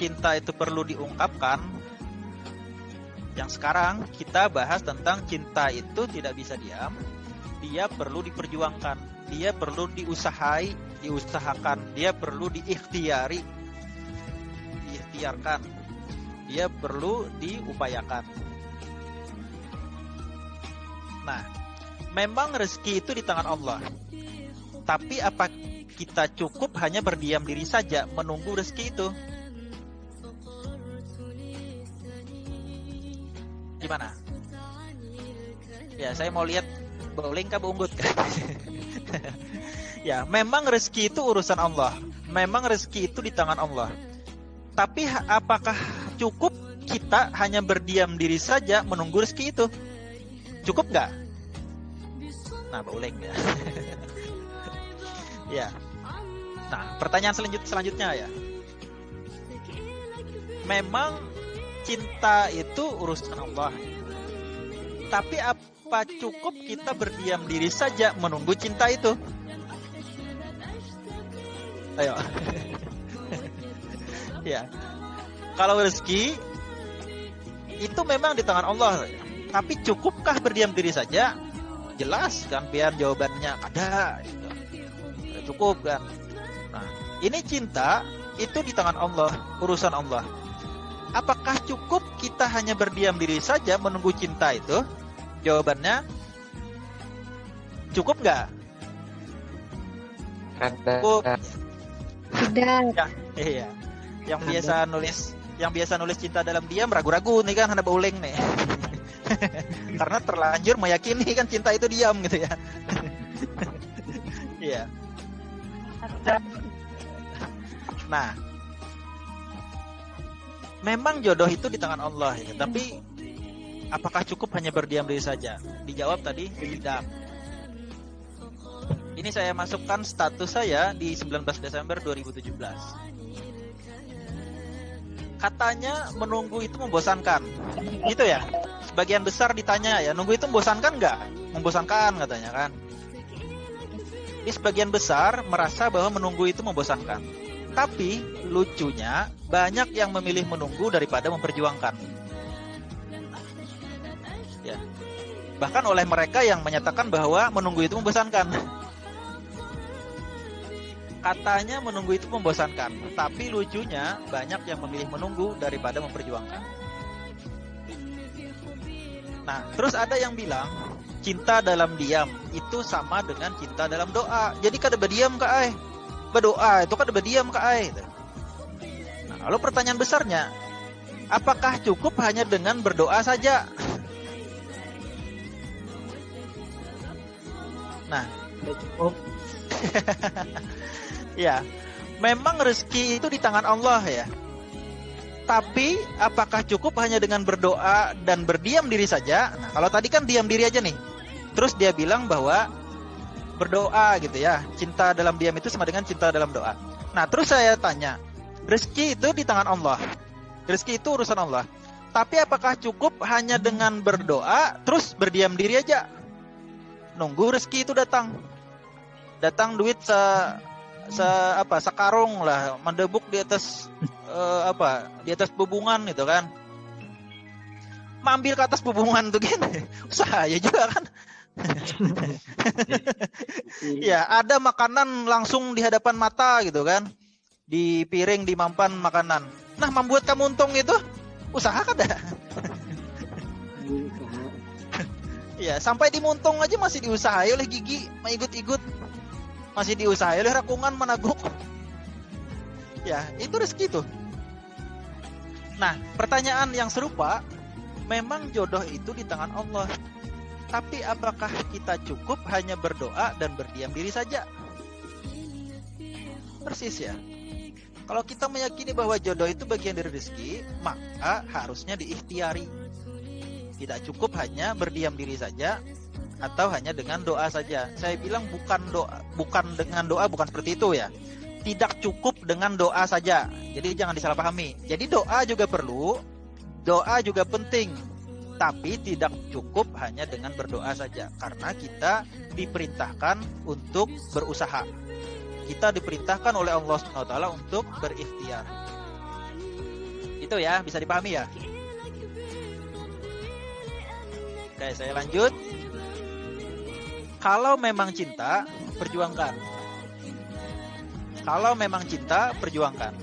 cinta itu perlu diungkapkan, yang sekarang kita bahas tentang cinta itu tidak bisa diam, dia perlu diperjuangkan, dia perlu diusahakan, dia perlu diikhtiarkan, dia perlu diupayakan. Nah, memang rezeki itu di tangan Allah. Tapi apa kita cukup hanya berdiam diri saja menunggu rezeki itu? Gimana? Ya, saya mau lihat bowling kah Unggut kan? Ya, memang rezeki itu urusan Allah. Memang rezeki itu di tangan Allah. Tapi apakah cukup kita hanya berdiam diri saja menunggu rezeki itu? Cukup nggak? Nah, bowling ya. Ya. Nah, pertanyaan selanjutnya ya. Memang cinta itu urusan Allah. Tapi apa cukup kita berdiam diri saja menunggu cinta itu? Ayo. Ya. Kalau rezeki itu memang di tangan Allah. Tapi cukupkah berdiam diri saja? Jelas kan, biar jawabannya ada gitu. Cukup kan. Nah, ini cinta itu di tangan Allah, urusan Allah. Apakah cukup kita hanya berdiam diri saja menunggu cinta itu? Jawabannya cukup nggak? Cukup. Tidak. Ya, iya. Yang biasa nulis cinta dalam diam ragu-ragu nih kan, ada bowling nih. Karena terlanjur meyakini kan cinta itu diam gitu ya. Iya. Nah, memang jodoh itu di tangan Allah ya. Tapi apakah cukup hanya berdiam diri saja? Dijawab tadi tidak. Ini saya masukkan status saya di 19 Desember 2017. Katanya menunggu itu membosankan. Gitu ya. Sebagian besar ditanya ya, nunggu itu membosankan nggak? Membosankan katanya kan. Di sebagian besar merasa bahwa menunggu itu membosankan. Tapi lucunya banyak yang memilih menunggu daripada memperjuangkan. Ya. Bahkan oleh mereka yang menyatakan bahwa menunggu itu membosankan. Katanya menunggu itu membosankan, tapi lucunya banyak yang memilih menunggu daripada memperjuangkan. Nah, terus ada yang bilang cinta dalam diam itu sama dengan cinta dalam doa. Jadi kada berdiam ka ai. Berdoa itu kada berdiam ka ai. Nah, lalu pertanyaan besarnya, apakah cukup hanya dengan berdoa saja? Nah, cukup. Ya, memang rezeki itu di tangan Allah ya. Tapi apakah cukup hanya dengan berdoa dan berdiam diri saja? Nah, kalau tadi kan diam diri aja nih. Terus dia bilang bahwa berdoa gitu ya. Cinta dalam diam itu sama dengan cinta dalam doa. Nah, terus saya tanya, rezeki itu di tangan Allah. Rezeki itu urusan Allah. Tapi apakah cukup hanya dengan berdoa terus berdiam diri aja? Nunggu rezeki itu datang. Datang duit sekarung lah, mendebuk di atas di atas bubungan gitu kan. Mambil ke atas bubungan tuh gini. Usaha ya juga kan. Ya, ada makanan langsung di hadapan mata gitu kan. Di piring, di mampan makanan. Nah, membuat kamu untung itu usaha kada? Ya, sampai dimuntung aja masih diusahai oleh gigi, mengigut-igut. Masih diusahai oleh rakungan menaguk. Ya, itu rezeki tuh. Nah, pertanyaan yang serupa, memang jodoh itu di tangan Allah. Tapi apakah kita cukup hanya berdoa dan berdiam diri saja? Persis ya. Kalau kita meyakini bahwa jodoh itu bagian dari rezeki, maka harusnya diikhtiari. Tidak cukup hanya berdiam diri saja atau hanya dengan doa saja. Saya bilang bukan dengan doa, bukan seperti itu ya. Tidak cukup dengan doa saja. Jadi jangan disalahpahami. Jadi doa juga perlu, doa juga penting. Tapi tidak cukup hanya dengan berdoa saja. Karena kita diperintahkan untuk berusaha. Kita diperintahkan oleh Allah SWT untuk berikhtiar. Itu ya, bisa dipahami ya. Oke, saya lanjut. Kalau memang cinta, perjuangkan. Kalau memang cinta, perjuangkan.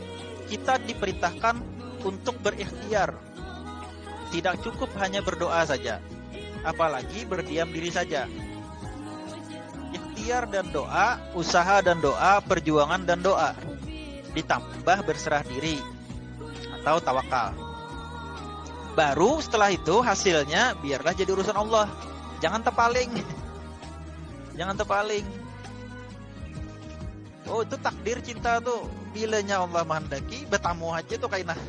Kita diperintahkan untuk berikhtiar. Tidak cukup hanya berdoa saja, apalagi berdiam diri saja. Ikhtiar dan doa, usaha dan doa, perjuangan dan doa, ditambah berserah diri atau tawakal. Baru setelah itu hasilnya biarlah jadi urusan Allah. Jangan terpaling. Jangan terpaling. Oh, itu takdir cinta tuh. Bilanya Allah menghendaki, bertamu aja tuh kainah.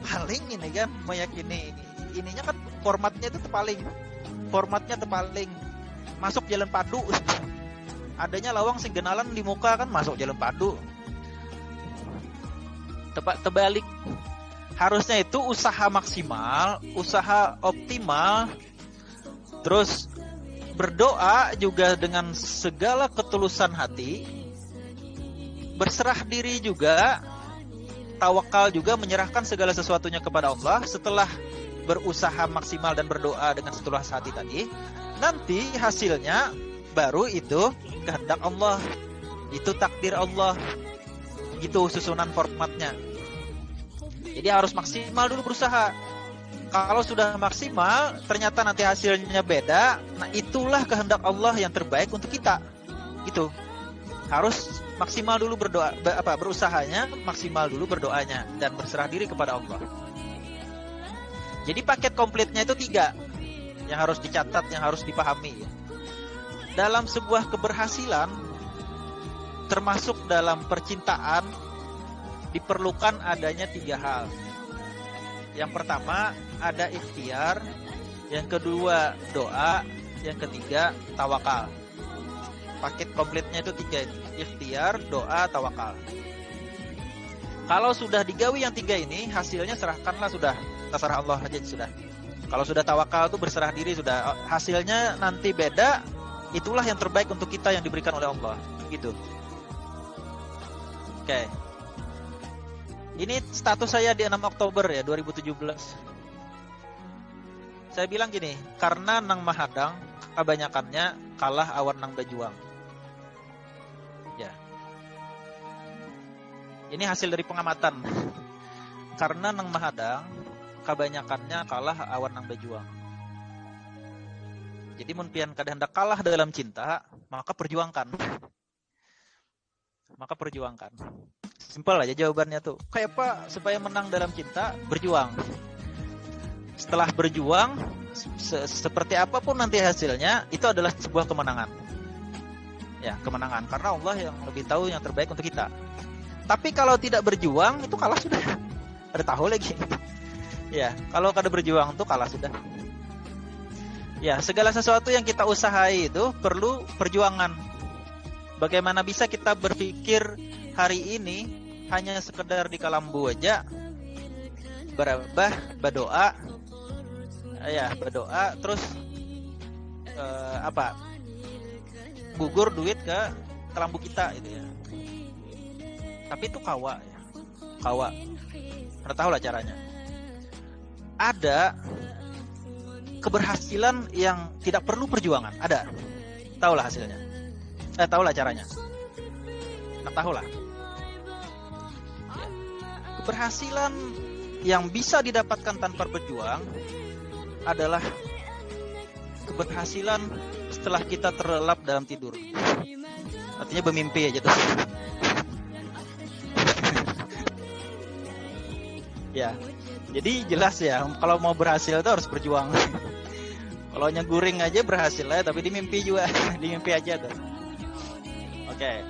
Paling ini kan meyakini ininya kan formatnya itu terpaling. Formatnya terpaling. Masuk jalan padu. Adanya lawang sing genalan di muka kan masuk jalan padu. Terbalik. Harusnya itu usaha maksimal, usaha optimal. Terus berdoa juga dengan segala ketulusan hati. Berserah diri juga. Tawakal juga, menyerahkan segala sesuatunya kepada Allah. Setelah berusaha maksimal dan berdoa dengan setulus hati tadi, nanti hasilnya baru itu kehendak Allah, itu takdir Allah, gitu susunan formatnya. Jadi harus maksimal dulu berusaha. Kalau sudah maksimal ternyata nanti hasilnya beda, nah itulah kehendak Allah yang terbaik untuk kita. Itu harus maksimal dulu berdoa, berusahanya, maksimal dulu berdoanya, dan berserah diri kepada Allah. Jadi paket komplitnya itu 3 yang harus dicatat, yang harus dipahami. Dalam sebuah keberhasilan, termasuk dalam percintaan, diperlukan adanya 3 hal. Yang pertama ada ikhtiar, yang kedua doa, yang ketiga tawakal. Paket komplitnya itu 3 ini. Ikhtiar, doa, tawakal. Kalau sudah digawi yang 3 ini, hasilnya serahkanlah sudah. Terserah Allah aja sudah. Kalau sudah tawakal itu berserah diri sudah. Hasilnya nanti beda, itulah yang terbaik untuk kita yang diberikan oleh Allah. Gitu. Oke. Ini status saya di 6 Oktober ya, 2017. Saya bilang gini, karena nang mahadang, kebanyakannya kalah awan nang berjuang. Ya. Ini hasil dari pengamatan. Karena nang mahadang, kebanyakannya kalah awan nang berjuang. Jadi mun pian kada hendak kalah dalam cinta, maka perjuangkan. Maka perjuangkan. Simpel aja jawabannya tuh. Kayak apa supaya menang dalam cinta? Berjuang. Setelah berjuang, seperti apapun nanti hasilnya, itu adalah sebuah kemenangan. Ya, kemenangan. Karena Allah yang lebih tahu yang terbaik untuk kita. Tapi kalau tidak berjuang, itu kalah sudah. Ada tahu lagi. Ya, kalau kada berjuang itu kalah sudah. Ya, segala sesuatu yang kita usahai itu perlu perjuangan. Bagaimana bisa kita berpikir hari ini hanya sekedar di kalambu aja, berdoa, ya berdoa, terus gugur duit ke kelambu kita gitu ya. Tapi itu kawa ya, kawa. Anda tahu lah caranya. Ada keberhasilan yang tidak perlu perjuangan, ada. Tahulah hasilnya. Tahulah caranya. Anda tahulah. Ya. Keberhasilan yang bisa didapatkan tanpa berjuang adalah keberhasilan setelah kita terlelap dalam tidur. Artinya bermimpi aja tuh. Ya. Jadi jelas ya, kalau mau berhasil itu harus berjuang. Kalau nyeguring aja berhasil ya, tapi di mimpi juga, di mimpi aja tuh. Oke.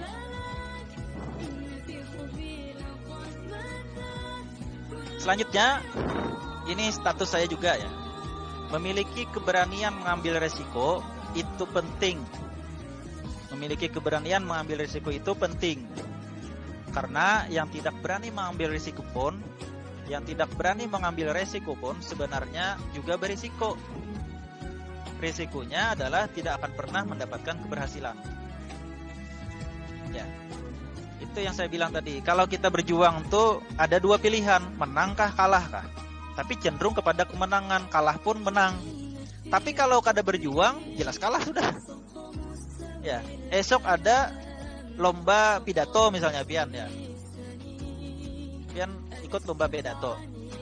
Selanjutnya, ini status saya juga ya. Memiliki keberanian mengambil resiko itu penting. Memiliki keberanian mengambil resiko itu penting. Karena yang tidak berani mengambil resiko pun, sebenarnya juga berisiko. Risikonya adalah tidak akan pernah mendapatkan keberhasilan. Ya. Itu yang saya bilang tadi. Kalau kita berjuang tuh ada dua pilihan, menangkah kalahkah. Tapi cenderung kepada kemenangan, kalah pun menang. Tapi kalau kada berjuang, jelas kalah sudah. Ya, esok ada lomba pidato misalnya Pian ya. Pian ikut lomba pidato.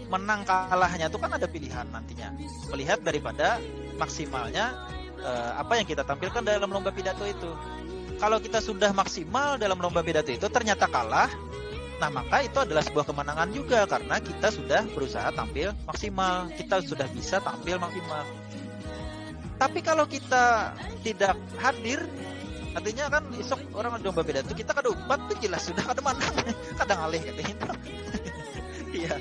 Menang kalahnya itu kan ada pilihan nantinya. Melihat daripada maksimalnya apa yang kita tampilkan dalam lomba pidato itu. Kalau kita sudah maksimal dalam lomba pidato itu ternyata kalah, nah maka itu adalah sebuah kemenangan juga karena kita sudah berusaha tampil maksimal, kita sudah bisa tampil maksimal. Tapi kalau kita tidak hadir, artinya kan esok orang lomba pidato kita kada umpat tuh jelas sudah kada menang, kadang alih katanya itu. Iya.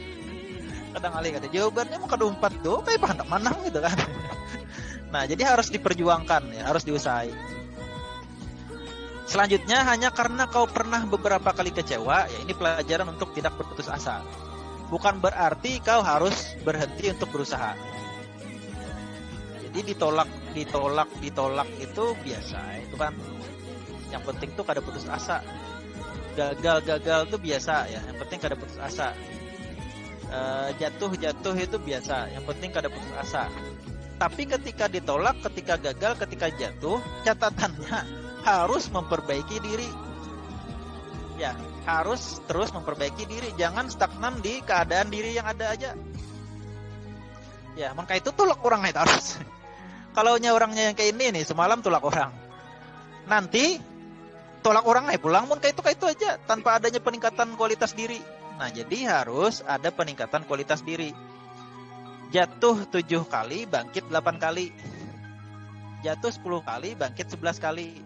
Kadang alih kata jawabannya mau kada umpat tuh, kayak hendak menang gitu kan. Nah, jadi harus diperjuangkan ya, harus diusahain. Selanjutnya, hanya karena kau pernah beberapa kali kecewa, ya ini pelajaran untuk tidak berputus asa. Bukan berarti kau harus berhenti untuk berusaha. Jadi ditolak itu biasa, itu kan. Yang penting tuh kada putus asa. Gagal tuh biasa ya, yang penting kada putus asa. Jatuh itu biasa, yang penting kada putus asa. Tapi ketika ditolak, ketika gagal, ketika jatuh, catatannya harus memperbaiki diri. Ya, harus terus memperbaiki diri, jangan stagnan di keadaan diri yang ada aja. Ya, maka itu tolak orang itu harus. Kalau orangnya yang kayak ini nih, semalam tolak orang. Nanti tolak orang pulang pun kayak itu aja tanpa adanya peningkatan kualitas diri. Nah, jadi harus ada peningkatan kualitas diri. Jatuh 7 kali, bangkit 8 kali. Jatuh 10 kali, bangkit 11 kali.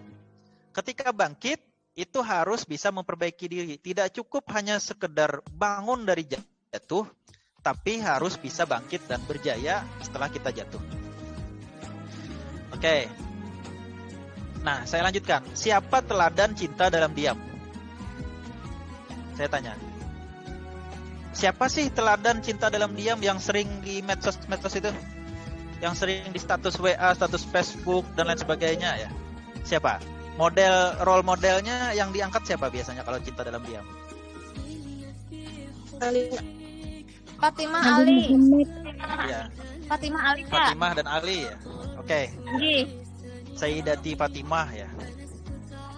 Ketika bangkit, itu harus bisa memperbaiki diri. Tidak cukup hanya sekedar bangun dari jatuh, tapi harus bisa bangkit dan berjaya setelah kita jatuh. Oke. Nah, saya lanjutkan. Siapa teladan cinta dalam diam? Saya tanya. Siapa sih teladan cinta dalam diam yang sering di medsos itu? Yang sering di status WA, status Facebook, dan lain sebagainya ya? Siapa? Role modelnya yang diangkat siapa biasanya kalau cinta dalam diam? Fatimah Ali. Ya. Fatimah Ali. Fatimah dan Ali ya. Oke. Nggih. Sayyidati Fatimah ya.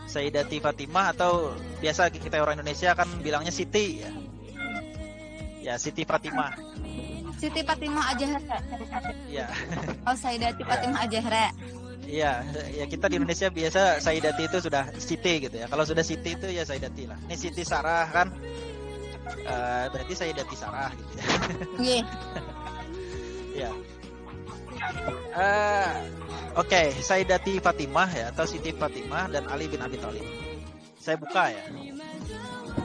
Sayyidati Fatimah atau biasa kita orang Indonesia kan bilangnya Siti ya. Ya, Siti Fatimah. Siti Fatimah Azhar. Iya. Oh, Sayyidati Fatimah Azhar. Iya, ya kita di Indonesia biasa Sayyidati itu sudah Siti gitu ya. Kalau sudah Siti itu ya Sayyidati lah. Ini Siti Sarah kan, berarti Sayyidati Sarah gitu ya. Iya. Ya. Oke, Sayyidati Fatimah ya atau Siti Fatimah dan Ali bin Abi Thalib. Saya buka ya.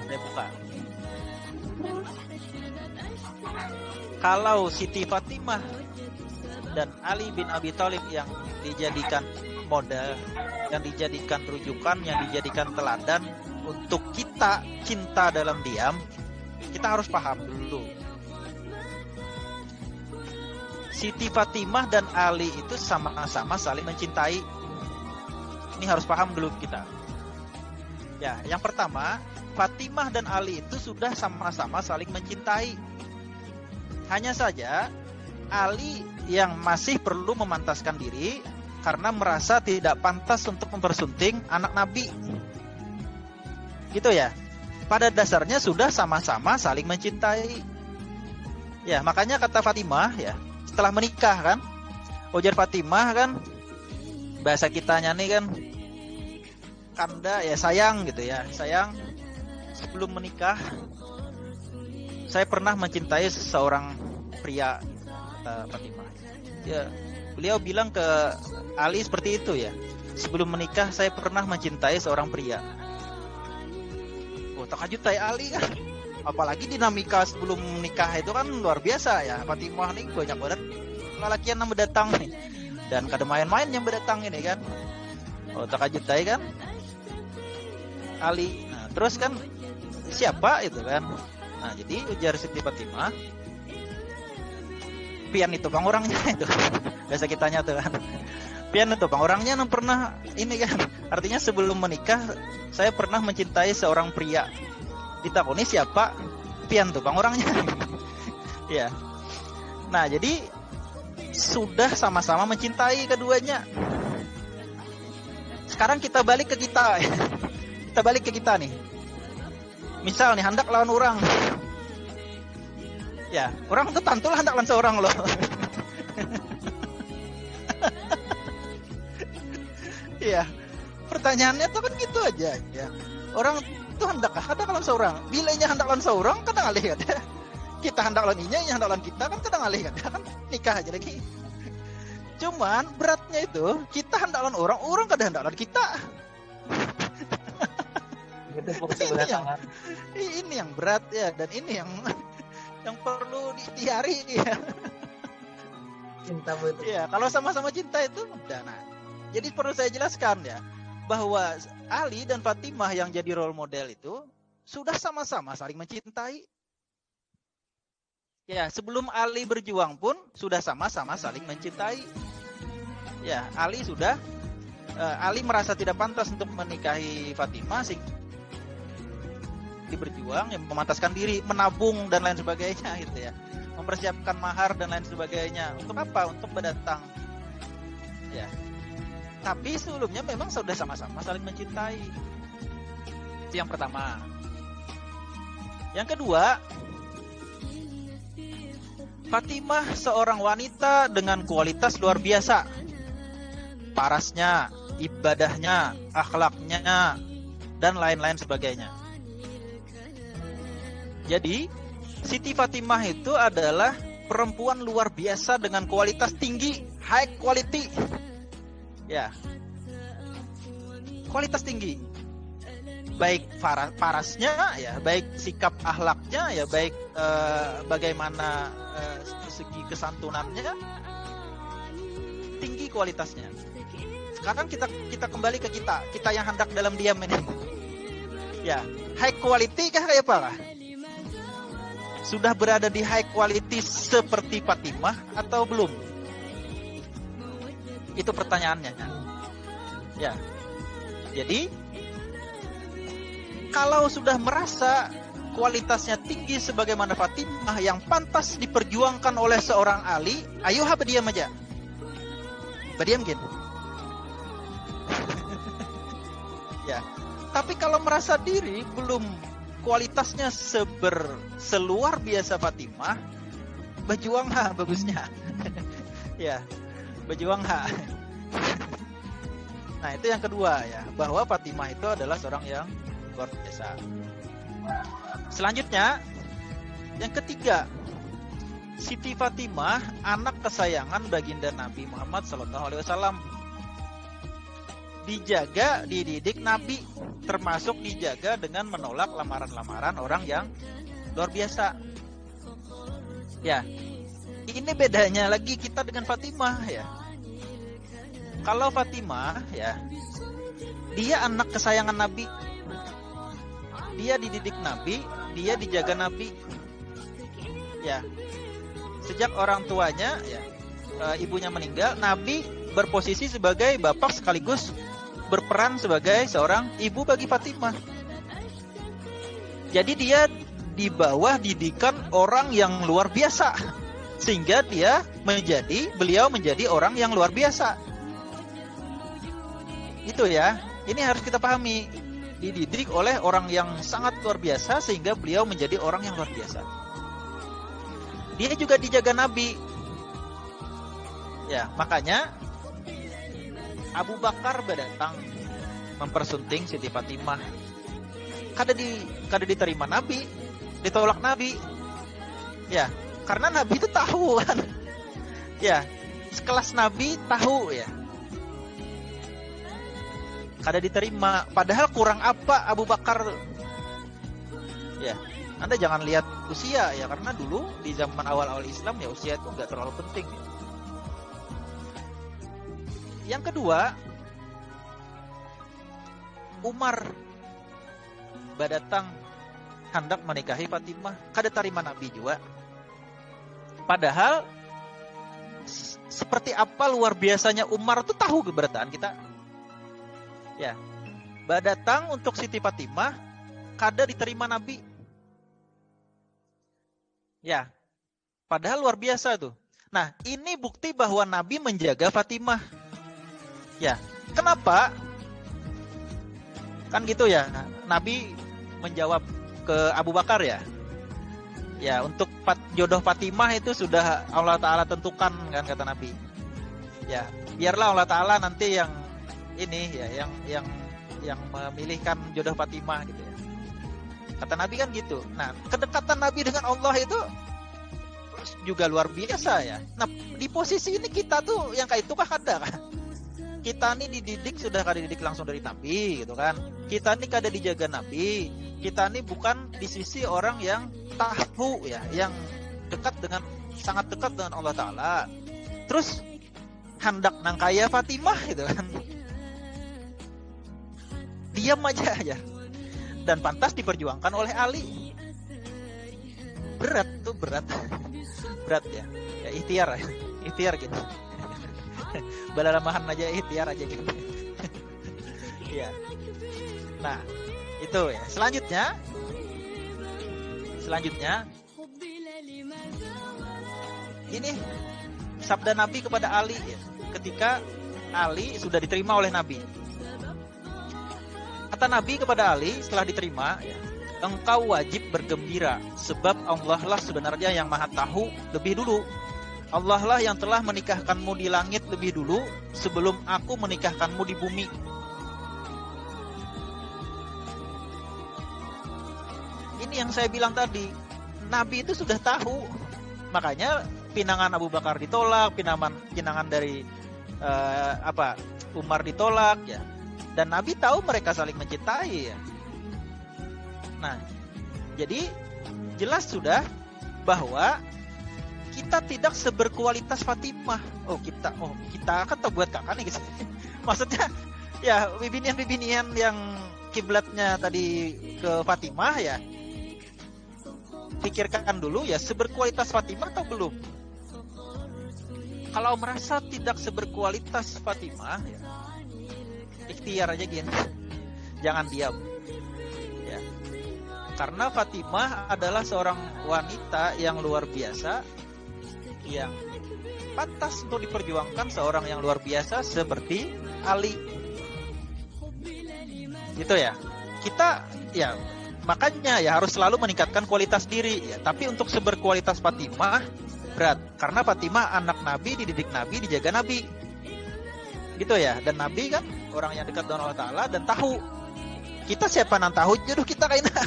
Saya buka. Kalau Siti Fatimah dan Ali bin Abi Thalib yang dijadikan model, yang dijadikan rujukan, yang dijadikan teladan untuk kita cinta dalam diam, kita harus paham dulu. Siti Fatimah dan Ali itu sama-sama saling mencintai. Ini harus paham dulu kita. Ya, yang pertama, Fatimah dan Ali itu sudah sama-sama saling mencintai. Hanya saja Ali yang masih perlu memantaskan diri karena merasa tidak pantas untuk mempersunting anak Nabi. Gitu ya. Pada dasarnya sudah sama-sama saling mencintai. Ya, makanya kata Fatimah ya, setelah menikah kan, ujar Fatimah kan, bahasa kitanya nih kan, Kanda ya sayang gitu ya, sayang, sebelum menikah saya pernah mencintai seseorang pria, kata Fatimah. Ya, beliau bilang ke Ali seperti itu ya. Sebelum menikah saya pernah mencintai seorang pria. Oh, terkejut Ali kan. Apalagi dinamika sebelum menikah itu kan luar biasa ya. Fatimah nih banyak banget lelakian yang berdatang nih. Dan kada main-main yang berdatang ini kan. Oh, terkejut kan. Ali. Nah, terus kan siapa itu kan? Nah, jadi ujar Siti Fatimah, pian itu bang orangnya itu. Biasa kitanya tuh kan. Pian itu bang, orangnya yang pernah ini kan, artinya sebelum menikah saya pernah mencintai seorang pria. Ditakoni siapa? Pian tuh bang orangnya. Ya. Nah jadi sudah sama-sama mencintai keduanya. Sekarang kita balik ke kita. Kita balik ke kita nih. Misal nih hendak lawan orang. Ya, orang tuh tantul hendak lawan seorang loh. Iya, pertanyaannya tuh kan gitu aja ya. Orang tuh hendak lawan seorang. Bilanya hendak lawan seorang kadang alih kan. Kita hendak lawan inya hendak lawan kita kan kadang alih kan. Kan nikah aja lagi. Cuman beratnya itu kita hendak lawan orang, orang kadang hendak lawan kita. Ini yang berat ya, dan ini yang perlu diikhtiari ya. Cinta betul. Ya, kalau sama-sama cinta itu udah. Nah, jadi perlu saya jelaskan ya bahwa Ali dan Fatimah yang jadi role model itu sudah sama-sama saling mencintai. Ya, sebelum Ali berjuang pun sudah sama-sama saling mencintai. Ya, Ali merasa tidak pantas untuk menikahi Fatimah sehingga berjuang, yang memantaskan diri, menabung dan lain sebagainya gitu ya, mempersiapkan mahar dan lain sebagainya. Untuk apa? Untuk berdatang. Ya. Tapi sebelumnya memang sudah sama-sama saling mencintai. Itu yang pertama. Yang kedua, Fatimah seorang wanita dengan kualitas luar biasa. Parasnya, ibadahnya, akhlaknya, dan lain-lain sebagainya. Jadi, Siti Fatimah itu adalah perempuan luar biasa dengan kualitas tinggi, high quality. Ya. Kualitas tinggi. Baik parasnya ya, baik sikap akhlaknya ya, baik bagaimana segi kesantunannya, tinggi kualitasnya. Sekarang kita kembali ke kita yang hendak dalam diam ini. Ya, high quality kah kayak apa lah? Sudah berada di high quality seperti Fatimah atau belum? Itu pertanyaannya. Ya. Jadi kalau sudah merasa kualitasnya tinggi sebagaimana Fatimah yang pantas diperjuangkan oleh seorang Ali, ayo berdiam aja. Berdiam gitu. Ya. Tapi kalau merasa diri belum kualitasnya seluar biasa Fatimah, berjuang bagusnya. Ya, berjuang Nah, itu yang kedua ya, bahwa Fatimah itu adalah seorang yang luar biasa. Selanjutnya, yang ketiga, Siti Fatimah anak kesayangan baginda Nabi Muhammad SAW. Dijaga, dididik Nabi, termasuk dijaga dengan menolak lamaran-lamaran orang yang luar biasa. Ya, ini bedanya lagi kita dengan Fatimah ya. Kalau Fatimah ya, dia anak kesayangan Nabi, dia dididik Nabi, dia dijaga Nabi. Ya, sejak orang tuanya ya, ibunya meninggal, Nabi berposisi sebagai bapak sekaligus berperan sebagai seorang ibu bagi Fatimah. Jadi dia di bawah didikan orang yang luar biasa, sehingga beliau menjadi orang yang luar biasa. Itu ya, ini harus kita pahami. Dididik oleh orang yang sangat luar biasa sehingga beliau menjadi orang yang luar biasa. Dia juga dijaga Nabi. Ya, makanya Abu Bakar berdatang mempersunting Siti Fatimah. Kada diterima Nabi, ditolak Nabi. Ya, karena Nabi itu tahu kan. Ya, sekelas Nabi tahu ya. Kada diterima, padahal kurang apa Abu Bakar. Ya, Anda jangan lihat usia ya, karena dulu di zaman awal-awal Islam ya usia itu enggak terlalu penting. Ya. Yang kedua, Umar berdatang hendak menikahi Fatimah, kada terima Nabi juga. Padahal seperti apa luar biasanya Umar tuh tahu keberatan kita. Ya. Datang untuk Siti Fatimah kada diterima Nabi. Ya. Padahal luar biasa tuh. Nah, ini bukti bahwa Nabi menjaga Fatimah. Ya. Kenapa? Kan gitu ya. Nabi menjawab ke Abu Bakar ya. Ya, untuk jodoh Fatimah itu sudah Allah Ta'ala tentukan kan, kata Nabi. Ya, biarlah Allah Ta'ala nanti yang ini ya, yang memilihkan jodoh Fatimah gitu ya. Kata Nabi kan gitu. Nah, kedekatan Nabi dengan Allah itu juga luar biasa ya. Nah, di posisi ini kita tuh yang kayak itu kah ada kan? Kita nih dididik, sudah kada dididik langsung dari Nabi gitu kan. Kita nih kada dijaga Nabi. Kita nih bukan di sisi orang yang tahu ya, yang sangat dekat dengan Allah Ta'ala. Terus hendak nangkaya Fatimah gitu kan. Diam aja. Dan pantas diperjuangkan oleh Ali. Berat ya. Ya ikhtiar gitu. Balalamahan aja ikhtiar aja gitu. Iya. Nah, itu ya. Selanjutnya ini sabda Nabi kepada Ali ya, ketika Ali sudah diterima oleh Nabi. Kata Nabi kepada Ali setelah diterima ya, engkau wajib bergembira sebab Allah lah sebenarnya yang Maha tahu lebih dulu. Allah lah yang telah menikahkanmu di langit lebih dulu sebelum aku menikahkanmu di bumi. Ini yang saya bilang tadi, Nabi itu sudah tahu. Makanya pinangan Abu Bakar ditolak, pinangan dari Umar ditolak ya. Dan Nabi tahu mereka saling mencintai ya. Nah, jadi jelas sudah bahwa kita tidak seberkualitas Fatimah. Kita kan buat kakak nih gitu. Maksudnya ya bibinian yang kiblatnya tadi ke Fatimah ya. Pikirkan dulu ya, seberkualitas Fatimah atau belum. Kalau merasa tidak seberkualitas Fatimah ya, ikhtiar aja gini. Jangan diam. Ya. Karena Fatimah adalah seorang wanita yang luar biasa, yang pantas untuk diperjuangkan seorang yang luar biasa seperti Ali. Gitu ya. Kita ya makanya ya harus selalu meningkatkan kualitas diri ya. Tapi untuk seberkualitas Fatimah berat. Karena Fatimah anak Nabi, dididik Nabi, dijaga Nabi. Gitu ya. Dan Nabi kan orang yang dekat dengan Allah Ta'ala dan tahu. Kita siapa nan tahu jodoh kita kayaknya.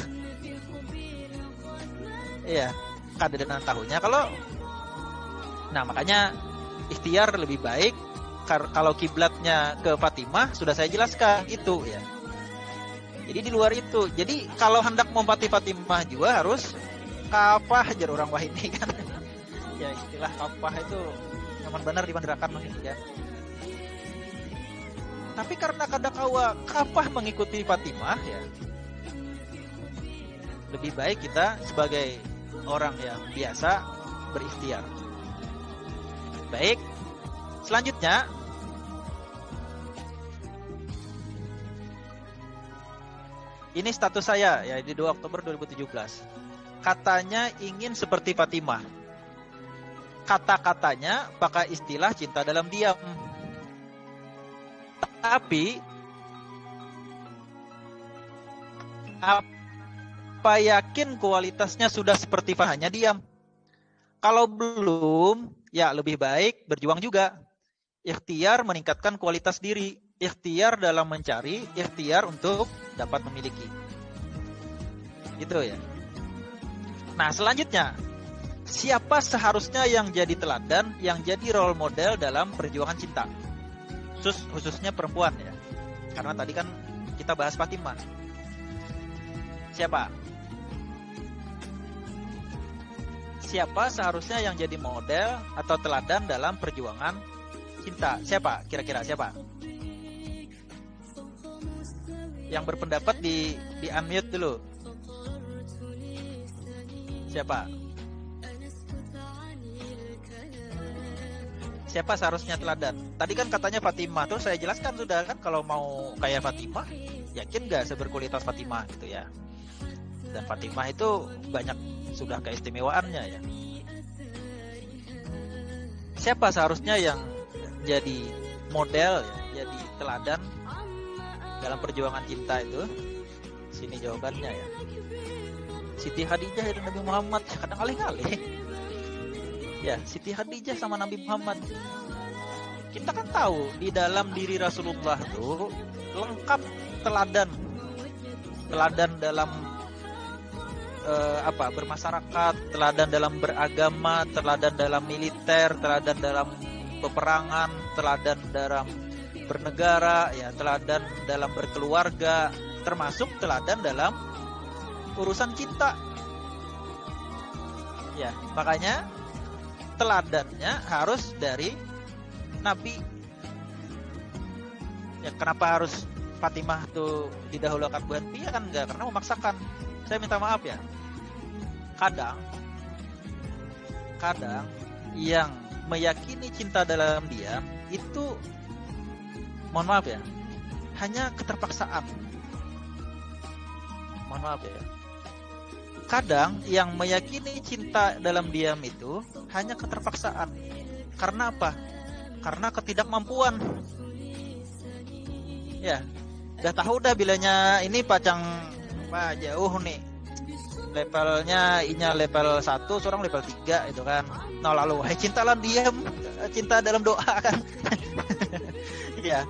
Iya. Kada dengan tahunya kalau. Nah makanya ikhtiar lebih baik. Kalau kiblatnya ke Fatimah sudah saya jelaskan itu ya. Jadi di luar itu. Jadi kalau hendak mempati Fatimah juga harus kafah aja orang wah ini kan. Ya istilah kafah itu nyaman benar dibanderakan ya. Tapi karena kada kawa kafah mengikuti Fatimah ya. Lebih baik kita sebagai orang yang biasa berikhtiar. Baik. Selanjutnya ini status saya ya di 2 Oktober 2017. Katanya ingin seperti Fatimah. Kata-katanya pakai istilah cinta dalam diam. Tapi apa yakin kualitasnya sudah seperti hanya diam? Kalau belum, ya lebih baik berjuang juga. Ikhtiar meningkatkan kualitas diri. Ikhtiar dalam mencari, ikhtiar untuk dapat memiliki. Gitu ya. Nah, selanjutnya, siapa seharusnya yang jadi teladan, yang jadi role model dalam perjuangan cinta? Khususnya perempuan ya. Karena tadi kan kita bahas Fatimah. Siapa? Siapa seharusnya yang jadi model atau teladan dalam perjuangan cinta? Siapa? Kira-kira siapa? Yang berpendapat di unmute dulu. Siapa? Siapa seharusnya teladan? Tadi kan katanya Fatimah, terus saya jelaskan sudah kan kalau mau kayak Fatimah, yakin nggak seberkualitas Fatimah gitu ya. Dan Fatimah itu banyak sudah keistimewaannya ya. Siapa seharusnya yang jadi model ya, jadi teladan dalam perjuangan cinta itu? Sini jawabannya ya. Siti Khadijah dan Nabi Muhammad, kadang alih-alih. Ya, Siti Khadijah sama Nabi Muhammad. Kita kan tahu di dalam diri Rasulullah itu lengkap teladan. Teladan dalam bermasyarakat, teladan dalam beragama, teladan dalam militer, teladan dalam peperangan, teladan dalam bernegara, ya, teladan dalam berkeluarga, termasuk teladan dalam urusan cinta. Ya, makanya teladannya harus dari Nabi. Ya, kenapa harus Fatimah tuh didahulukan Bu Hanfi? Ya kan enggak, karena memaksakan. Saya minta maaf ya. Kadang yang meyakini cinta dalam diam itu, mohon maaf ya, hanya keterpaksaan. Mohon maaf ya. Kadang yang meyakini cinta dalam diam itu hanya keterpaksaan. Karena apa? Karena ketidakmampuan. Ya, udah tahu dah bilanya ini pacang jauh nih. Levelnya inya level 1, seorang level 3 itu kan. Nah lalu cinta dalam diam, cinta dalam doa kan. Ya.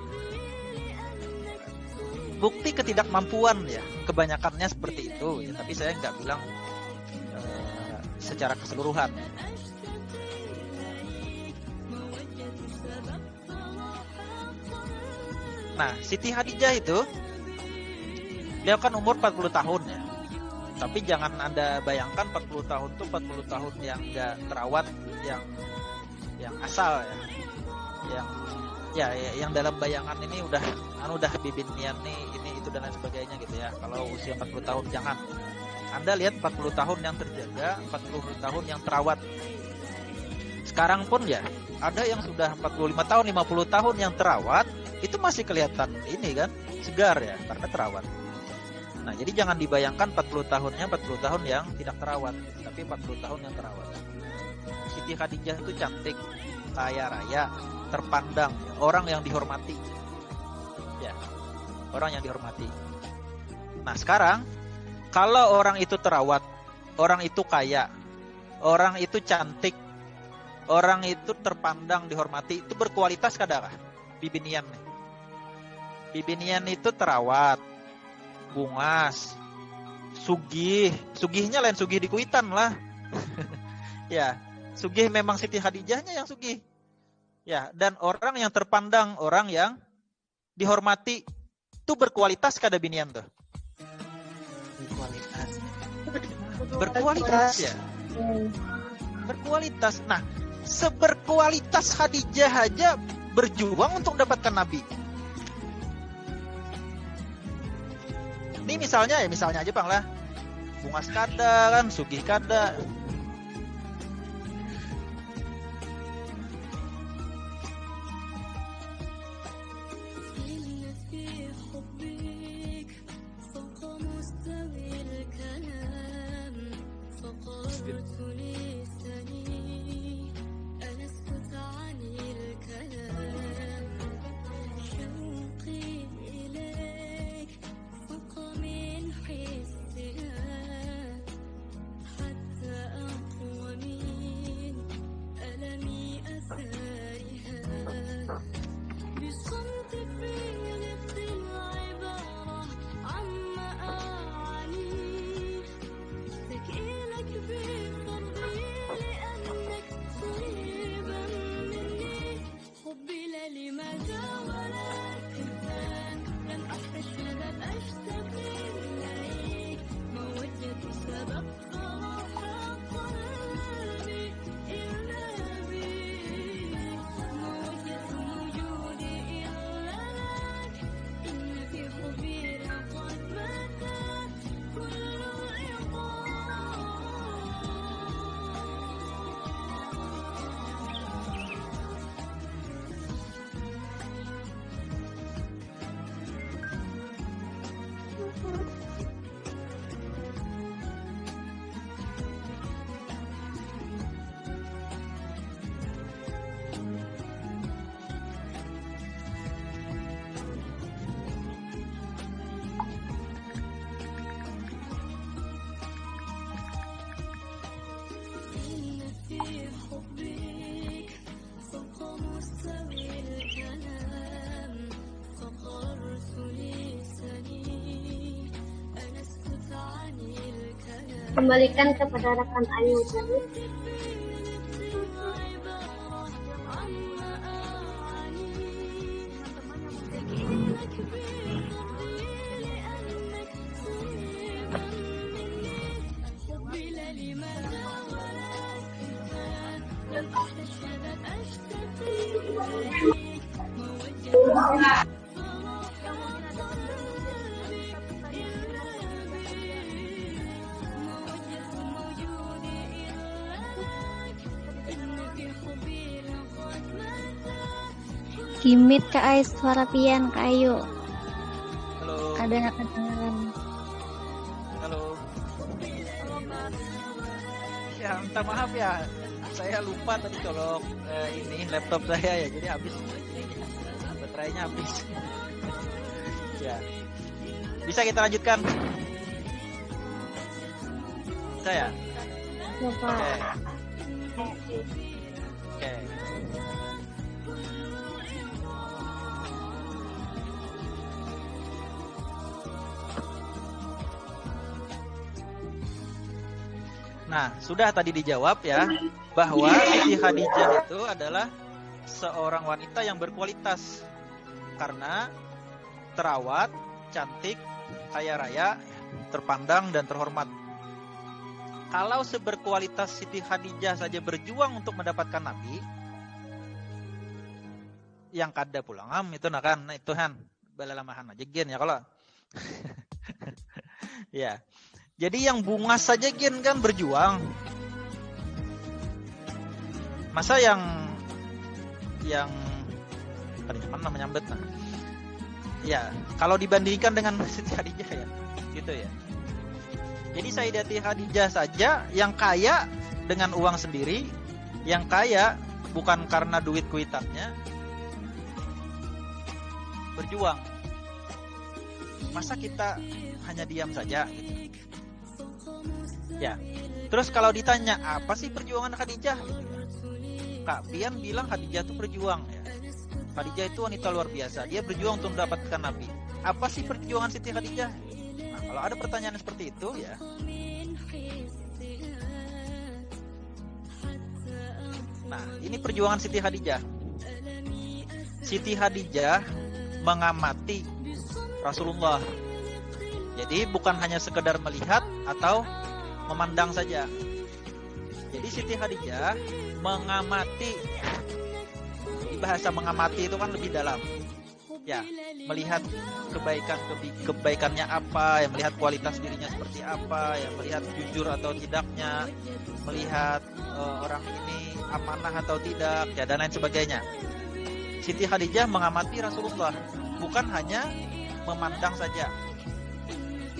Bukti ketidakmampuan ya, kebanyakannya seperti itu ya, tapi saya nggak bilang secara keseluruhan. Nah, Siti Khadijah itu dia kan umur 40 tahun ya. Tapi jangan Anda bayangkan 40 tahun itu 40 tahun yang nggak terawat, yang asal ya. Yang dalam bayangan ini udah bibit nian nih, ini itu dan lain sebagainya gitu ya. Kalau usia 40 tahun jangan. Anda lihat 40 tahun yang terjaga, 40 tahun yang terawat. Sekarang pun ya, ada yang sudah 45 tahun, 50 tahun yang terawat, itu masih kelihatan ini kan, segar ya, karena terawat. Nah, jadi jangan dibayangkan 40 tahunnya 40 tahun yang tidak terawat, tapi 40 tahun yang terawat. Siti Khadijah itu cantik, kaya raya, terpandang, orang yang dihormati. Ya, orang yang dihormati. Nah, sekarang kalau orang itu terawat, orang itu kaya, orang itu cantik, orang itu terpandang, dihormati, itu berkualitas kadang-kadang. Bibinian nih. Bibinian itu terawat, bungas, sugih. Sugihnya lain sugih di Kuitan lah. Ya, sugih memang Siti Khadijahnya yang sugih. Ya, dan orang yang terpandang, orang yang dihormati, itu berkualitas kada binian tuh. Berkualitas ya. Berkualitas. Nah, seberkualitas Khadijah aja berjuang untuk mendapatkan Nabi. Ini misalnya aja Bang lah. Bungas kada kan, sugih kada. Kembalikan kepada rekan Ayu tadi. Kimit Kak Ais, suara Pian Kak Ayu. Halo. Ada kedengaran. Halo. Ya, minta maaf ya. Saya lupa tadi colok ini laptop saya ya, jadi habis baterainya habis. Ya. Bisa kita lanjutkan? Bisa ya? Bapak. Oke. Oke. Nah, sudah tadi dijawab ya, bahwa Siti Khadijah itu adalah seorang wanita yang berkualitas karena terawat, cantik, kaya raya, terpandang dan terhormat. Kalau seberkualitas Siti Khadijah saja berjuang untuk mendapatkan Nabi, yang kada pulang itu kan balalamahan aja gen ya kalau. Ya. Jadi yang bunga saja gen kan berjuang. Masa yang tadi mana menyambet nah. Ya, kalau dibandingkan dengan Siti Khadijah ya, gitu ya. Jadi Sayyidati Khadijah saja yang kaya dengan uang sendiri, yang kaya bukan karena duit kuitannya, berjuang. Masa kita hanya diam saja gitu. Ya. Terus kalau ditanya apa sih perjuangan Khadijah? Kak Pian bilang Khadijah itu berjuang ya. Khadijah itu wanita luar biasa. Dia berjuang untuk mendapatkan Nabi. Apa sih perjuangan Siti Khadijah? Nah, kalau ada pertanyaan seperti itu ya. Nah, ini perjuangan Siti Khadijah. Siti Khadijah mengamati Rasulullah. Jadi bukan hanya sekedar melihat atau memandang saja. Jadi Siti Khadijah mengamati. Bahasa mengamati itu kan lebih dalam. Ya, melihat kebaikannya apa, ya melihat kualitas dirinya seperti apa, ya melihat jujur atau tidaknya, melihat orang ini amanah atau tidak, ya dan lain sebagainya. Siti Khadijah mengamati Rasulullah, bukan hanya memandang saja.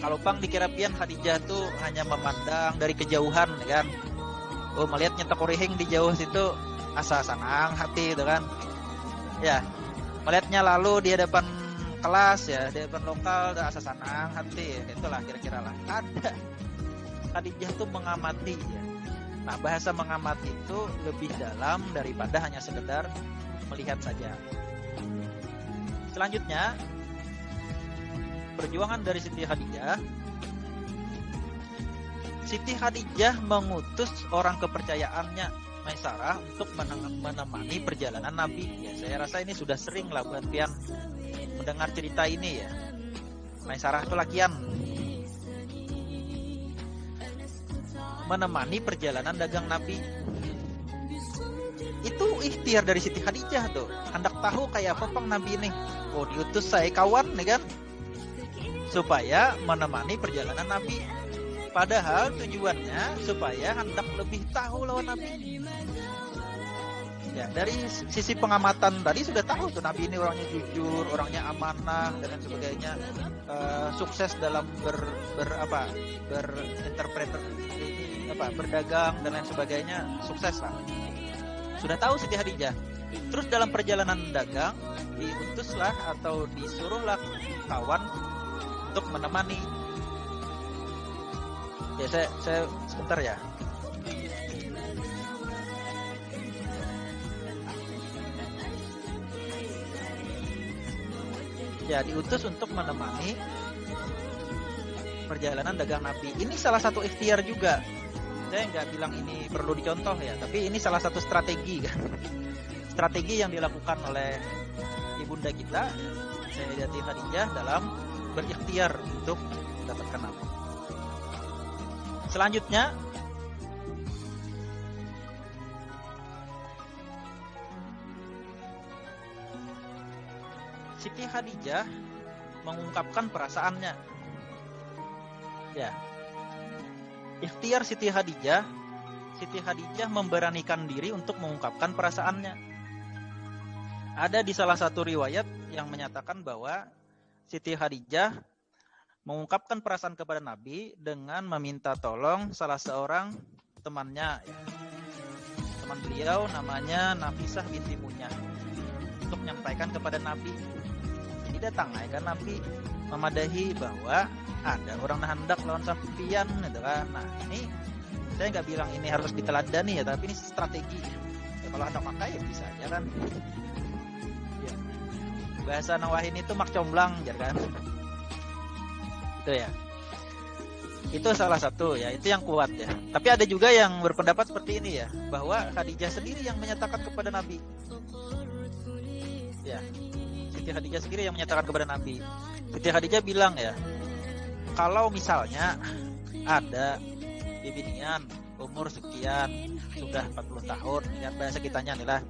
Kalau Bang dikira pian Khadijah tuh hanya memandang dari kejauhan kan. Oh, melihat nyetak orihing di jauh situ asa senang hati itu kan. Ya, melihatnya lalu di hadapan kelas ya, di hadapan lokal asa senang hati ya. Itulah kira-kira lah. Ada. Khadijah tuh mengamati ya. Nah, bahasa mengamati itu lebih dalam daripada hanya sekedar melihat saja. Selanjutnya perjuangan dari Siti Khadijah. Siti Khadijah mengutus orang kepercayaannya Maisarah untuk menemani perjalanan Nabi. Ya, saya rasa ini sudah sering lah buat pian mendengar cerita ini ya. Maisarah itu lakian menemani perjalanan dagang Nabi. Itu ikhtiar dari Siti Khadijah tuh. Hendak tahu kayak apa Pang Nabi ini. Oh, diutus saya kawan nih kan, supaya menemani perjalanan Nabi. Padahal tujuannya supaya hendak lebih tahu lawan Nabi. Ya, dari sisi pengamatan tadi sudah tahu tuh Nabi ini orangnya jujur, orangnya amanah dan lain sebagainya, sukses dalam berdagang dan lain sebagainya, sukses lah. Sudah tahu Siti Khadijah. Terus dalam perjalanan dagang diutuslah atau disuruhlah kawan untuk menemani. Ya, saya sebentar ya. Ya, diutus untuk menemani perjalanan dagang Nabi. Ini salah satu ikhtiar juga. Saya nggak bilang ini perlu dicontoh ya, tapi ini salah satu strategi kan. Strategi yang dilakukan oleh ibunda kita, Sayyidatina Khadijah, dalam berikhtiar untuk mendapatkan Nabi. Selanjutnya, Siti Khadijah mengungkapkan perasaannya. Ya. Ikhtiar Siti Khadijah memberanikan diri untuk mengungkapkan perasaannya. Ada di salah satu riwayat yang menyatakan bahwa Siti Khadijah mengungkapkan perasaan kepada Nabi dengan meminta tolong salah seorang temannya, ya. Teman beliau namanya Nafisah binti Munyah, untuk menyampaikan kepada Nabi. Jadi datang kan Nabi memadahi bahwa ada orang hendak lawan sampian gitu kan. Nah, ini saya nggak bilang ini harus diteladani ya, tapi ini strategi. Ya, kalau hendak pakai ya bisa aja kan. Ya. Bahasa Nawahin itu mak comblang ya kan. Itu ya. Itu salah satu ya, itu yang kuat ya. Tapi ada juga yang berpendapat seperti ini ya, bahwa Khadijah sendiri yang menyatakan kepada Nabi. Ya. Siti Khadijah sendiri yang menyatakan kepada Nabi. Siti Khadijah bilang ya, kalau misalnya ada bibinian umur sekian, sudah 40 tahun, ya bahasa kitanya nih lah,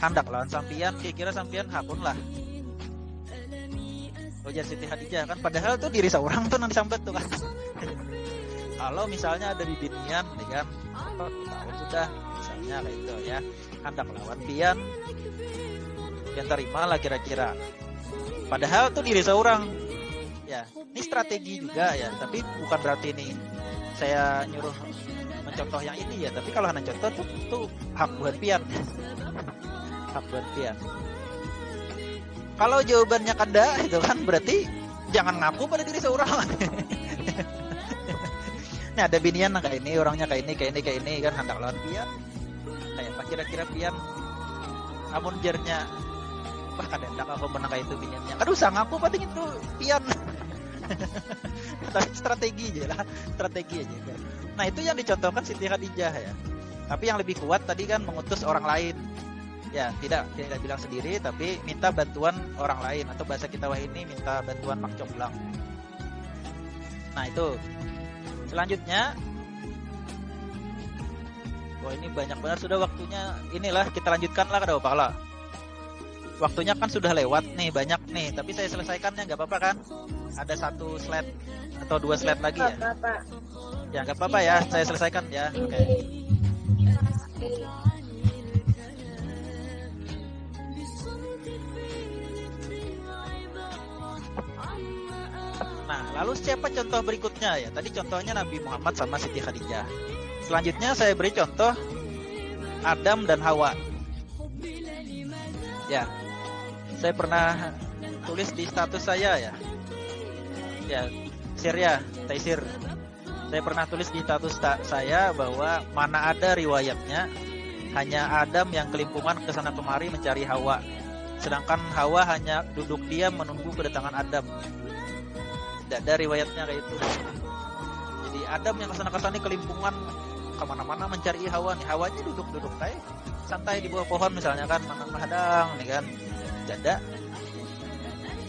hendak lawan sampian, kira-kira sampian hakun lah. Ujar Siti Khadijah kan, padahal tuh diri seorang tuh nanti sampai tuh kan. Kalau misalnya ada bibinian, nih kan, 40 tahun sudah, misalnya kayak itu ya, hendak lawan pian, yang terima lah kira-kira. Padahal tuh diri seorang. Ya, ini strategi juga ya, tapi bukan berarti ini saya nyuruh mencontoh yang ini ya, tapi kalau hanya contoh tuh hak buat pian. Hak buat pian. Kalau jawabannya kada itu kan berarti jangan ngaku pada diri seorang. Nah, ada binian kayak ini, orangnya kayak ini kan hendak lawan pian. Kayak apa kira-kira pian? Amun jernya wah kadang aku menang kayak itu biniannya. Aduh sang aku penting itu pian. Tapi strategi aja lah, strategi aja. Nah, itu yang dicontohkan Siti Khadijah ya. Tapi yang lebih kuat tadi kan mengutus orang lain. Ya, tidak bilang sendiri tapi minta bantuan orang lain, atau bahasa kita wah ini minta bantuan mak comblang. Nah, itu. Selanjutnya, wah ini banyak benar sudah waktunya. Inilah kita lanjutkanlah kada apa lah. Waktunya kan sudah lewat nih, banyak nih, tapi saya selesaikannya nggak apa-apa kan? Ada 1 slide atau 2 slide lagi ya? Ya nggak apa-apa ya, saya selesaikan ya. Oke. Nah, lalu siapa contoh berikutnya ya? Tadi contohnya Nabi Muhammad sama Siti Khadijah. Selanjutnya saya beri contoh Adam dan Hawa. Ya, saya pernah tulis di status saya ya. Ya, Syria, Taisir. Saya pernah tulis di status saya bahwa mana ada riwayatnya hanya Adam yang kelimpungan ke sana kemari mencari Hawa, sedangkan Hawa hanya duduk diam menunggu kedatangan Adam. Tidak ada riwayatnya kayak itu. Jadi Adam yang kesana-kesana kelimpungan kemana-mana mencari Hawa nih. Hawanya duduk-duduk kayak santai di bawah pohon misalnya kan, menghadang nih kan. Tidak ada.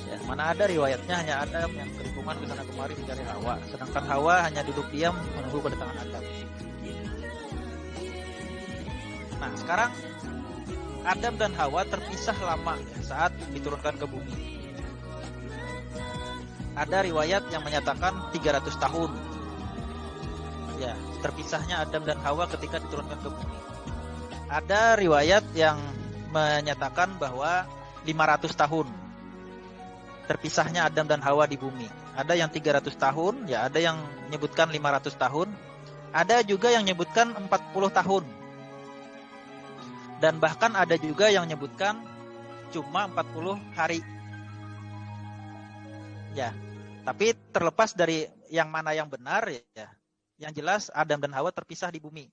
Ya, mana ada riwayatnya hanya Adam yang kelimpungan kesana kemari mencari Hawa, sedangkan Hawa hanya duduk diam menunggu kedatangan Adam. Nah, sekarang Adam dan Hawa terpisah lama ya, saat diturunkan ke bumi. Ada riwayat yang menyatakan 300 tahun. Ya, terpisahnya Adam dan Hawa ketika diturunkan ke bumi. Ada riwayat yang menyatakan bahwa 500 tahun terpisahnya Adam dan Hawa di bumi. Ada yang 300 tahun, ya ada yang menyebutkan 500 tahun. Ada juga yang menyebutkan 40 tahun. Dan bahkan ada juga yang menyebutkan cuma 40 hari. Ya, tapi terlepas dari yang mana yang benar ya, yang jelas Adam dan Hawa terpisah di bumi.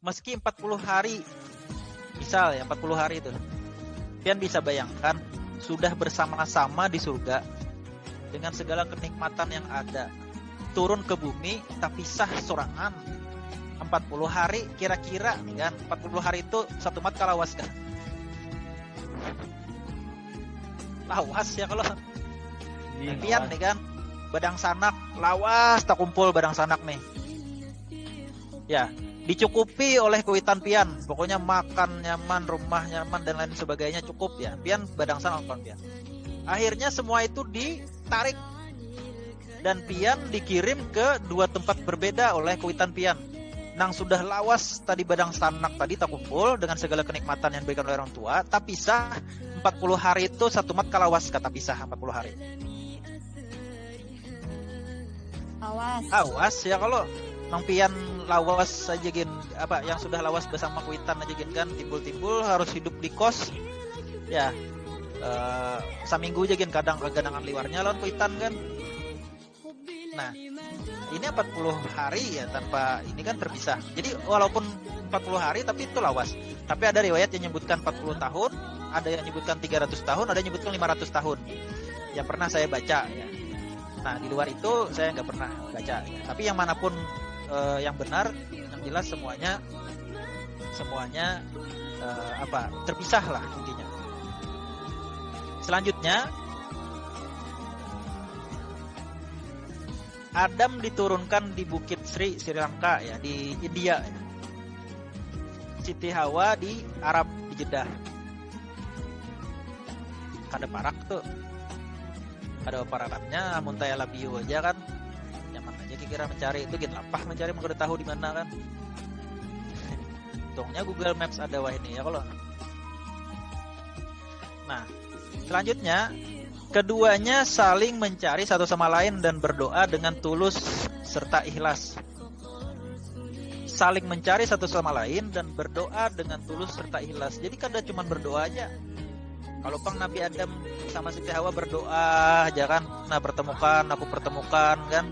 Meski 40 hari, misal ya 40 hari itu, kalian bisa bayangkan sudah bersama-sama di surga, dengan segala kenikmatan yang ada, turun ke bumi tapi sah sorangan 40 hari kira-kira nih kan. 40 hari itu satu mat kalawas kan? Lawas ya kalau pian nih kan. Badang sanak lawas tak kumpul badang sanak nih. Ya, dicukupi oleh kuitan pian. Pokoknya makan nyaman, rumah nyaman dan lain sebagainya cukup ya. Pian badang sanak pian. Akhirnya semua itu ditarik dan pian dikirim ke dua tempat berbeda oleh kuitan pian. Nang sudah lawas tadi badang sanak tadi tak kumpul dengan segala kenikmatan yang diberikan oleh orang tua, tak pisah 40 hari itu satu mat kalawas kata pisah 40 hari. Awas ya kalau nang pian lawas aja gin apa yang sudah lawas bersama kuitan aja gin kan timbul-timbul harus hidup di kos ya saminggu aja gin kadang keganangan liwarnya lawan kuitan kan. Nah ini 40 hari ya tanpa ini kan terpisah. Jadi walaupun 40 hari tapi itu lawas. Tapi ada riwayat yang menyebutkan 40 tahun, ada yang menyebutkan 300 tahun, ada yang menyebutkan 500 tahun. Yang pernah saya baca ya. Nah di luar itu saya nggak pernah baca. Tapi yang manapun yang benar, yang jelas semuanya terpisah lah intinya. Selanjutnya Adam diturunkan di Bukit Sri Lanka ya di India ya. Siti Hawa di Arab di Jeddah. Kada parak tuh. Ada paralatnya muntaya labiu aja kan. Nyaman aja kira mencari itu gin lapah mencari mau tahu di mana kan. Untungnya Google Maps ada wah ini ya kalau. Nah, selanjutnya keduanya saling mencari satu sama lain dan berdoa dengan tulus serta ikhlas. Saling mencari satu sama lain dan berdoa dengan tulus serta ikhlas. Jadi kada cuma berdoa aja. Kalau pang Nabi Adam sama Siti Hawa berdoa aja kan. Nah pertemukan kan.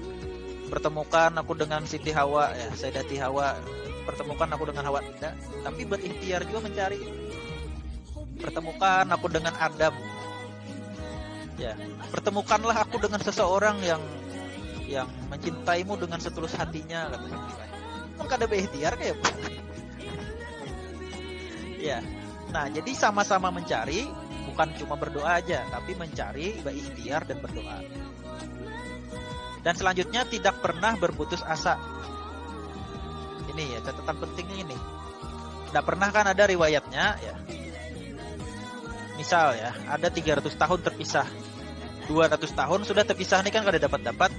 Pertemukan aku dengan Siti Hawa ya, Sayyidati Hawa. Pertemukan aku dengan Hawa tidak. Tapi berikhtiar juga mencari. Pertemukan aku dengan Adam. Ya, pertemukanlah aku dengan seseorang yang mencintaimu dengan setulus hatinya kata Siti Hawa. Kan kada berikhtiar kayak apa? Ya. Nah, jadi sama-sama mencari, bukan cuma berdoa aja, tapi mencari, berikhtiar dan berdoa. Dan selanjutnya tidak pernah berputus asa. Ini ya catatan pentingnya ini. Tidak pernah kan ada riwayatnya ya. Misal ya, ada 300 tahun terpisah. 200 tahun sudah terpisah nih kan kada dapat-dapat.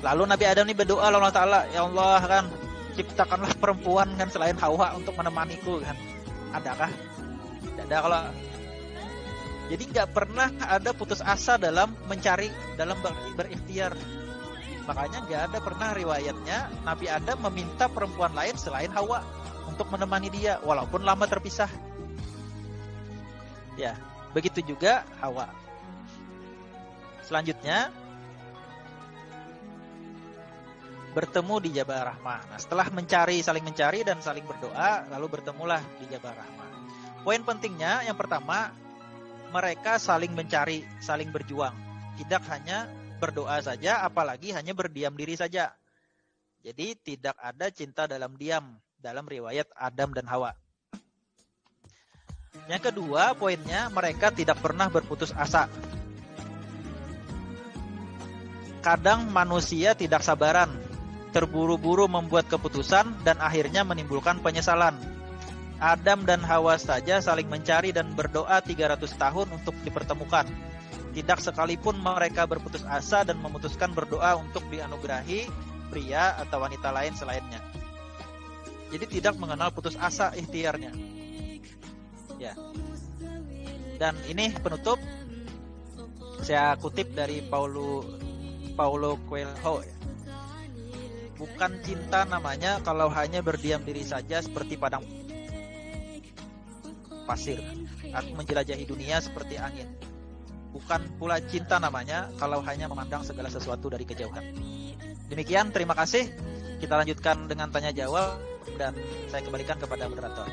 Lalu Nabi Adam ini berdoa Allah Ta'ala, ya Allah kan, ciptakanlah perempuan kan selain Hawa untuk menemaniku kan. Adakah? Tidak ada kalau. Jadi nggak pernah ada putus asa dalam mencari, dalam berikhtiar. Makanya nggak ada pernah riwayatnya Nabi Adam meminta perempuan lain selain Hawa untuk menemani dia, walaupun lama terpisah. Ya, begitu juga Hawa. Selanjutnya bertemu di Jabal Rahmah. Nah, setelah saling mencari dan saling berdoa, lalu bertemulah di Jabal Rahmah. Poin pentingnya yang pertama, mereka saling mencari, saling berjuang. Tidak hanya berdoa saja, apalagi hanya berdiam diri saja. Jadi tidak ada cinta dalam diam dalam riwayat Adam dan Hawa. Yang kedua, poinnya mereka tidak pernah berputus asa. Kadang manusia tidak sabaran, terburu-buru membuat keputusan dan akhirnya menimbulkan penyesalan. Adam dan Hawa saja saling mencari dan berdoa 300 tahun untuk dipertemukan. Tidak sekalipun mereka berputus asa dan memutuskan berdoa untuk dianugerahi pria atau wanita lain selainnya. Jadi tidak mengenal putus asa ikhtiarnya. Ya. Dan ini penutup saya kutip dari Paulo Coelho ya. Bukan cinta namanya kalau hanya berdiam diri saja seperti padang pasir atau menjelajahi dunia seperti angin. Bukan pula cinta namanya kalau hanya memandang segala sesuatu dari kejauhan. Demikian, terima kasih. Kita lanjutkan dengan tanya jawab dan saya kembalikan kepada moderator.